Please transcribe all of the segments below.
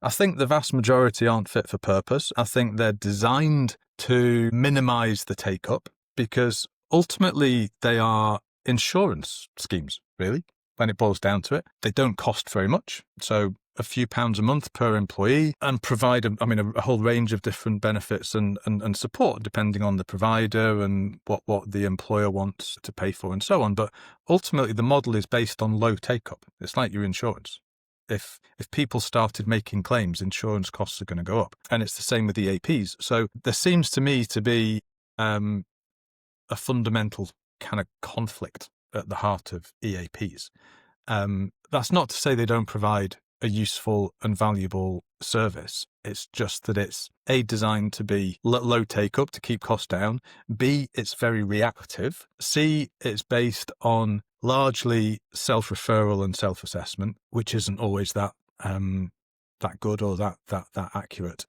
I think the vast majority aren't fit for purpose. I think they're designed to minimize the take up because ultimately they are insurance schemes, really, when it boils down to it. They don't cost very much. So a few pounds a month per employee and provide, a whole range of different benefits and support depending on the provider and what the employer wants to pay for and so on. But ultimately the model is based on low take up. It's like your insurance. If people started making claims, insurance costs are going to go up. And it's the same with EAPs. So there seems to me to be a fundamental kind of conflict at the heart of EAPs. That's not to say they don't provide a useful and valuable service. It's just that it's A, designed to be low take up to keep costs down. B, it's very reactive. C, it's based on largely self-referral and self-assessment, which isn't always that good or that accurate.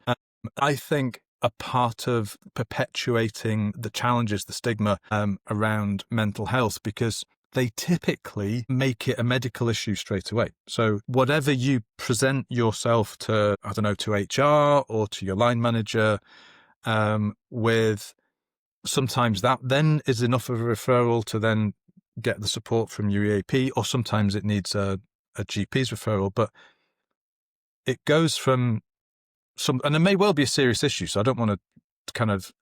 I think a part of perpetuating the challenges, the stigma around mental health, because they typically make it a medical issue straight away. So whatever you present yourself to, to HR or to your line manager with, sometimes that then is enough of a referral to then get the support from your EAP, or sometimes it needs a GP's referral. But it goes from and it may well be a serious issue. So I don't want to kind of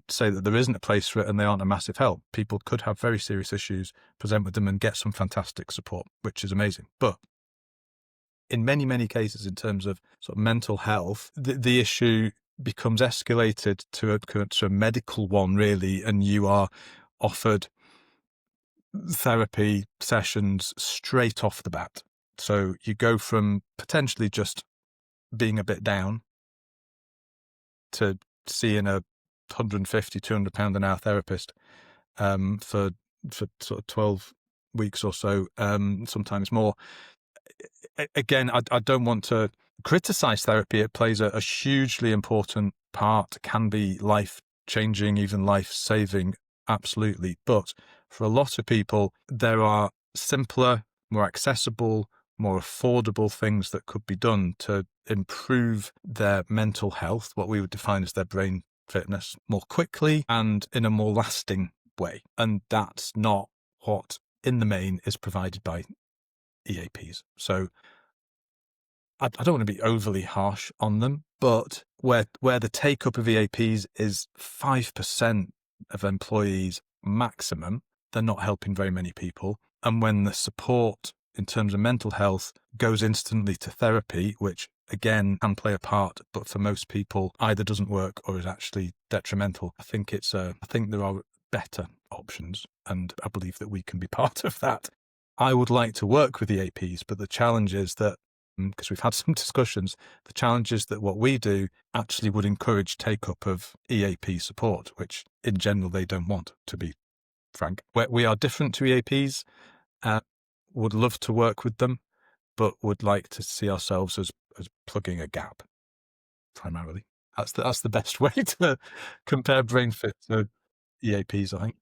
say that there isn't a place for it and they aren't a massive help. People could have very serious issues, present with them and get some fantastic support, which is amazing. But in many, many cases, in terms of sort of mental health, the issue becomes escalated to a medical one, really, and you are offered therapy sessions straight off the bat. So you go from potentially just being a bit down to seeing a £150-200 an hour therapist for sort of 12 weeks or so, sometimes more. Again, I don't want to criticize therapy. It plays a hugely important part, can be life-changing, even life-saving, absolutely. But for a lot of people, there are simpler, more accessible, more affordable things that could be done to improve their mental health, what we would define as their brain fitness, more quickly and in a more lasting way. And that's not what, in the main, is provided by EAPs. So I don't want to be overly harsh on them, but where the take-up of EAPs is 5% of employees maximum, they're not helping very many people. And when the support in terms of mental health goes instantly to therapy, which again can play a part, but for most people either doesn't work or is actually detrimental. I think there are better options, and I believe that we can be part of that. I would like to work with EAPs, but the challenge is that, because we've had some discussions, the challenge is that what we do actually would encourage take-up of EAP support, which in general they don't want, to be frank. We are different to EAPs, would love to work with them, but would like to see ourselves as plugging a gap, primarily. That's the best way to compare BrainFit to EAPs, I think.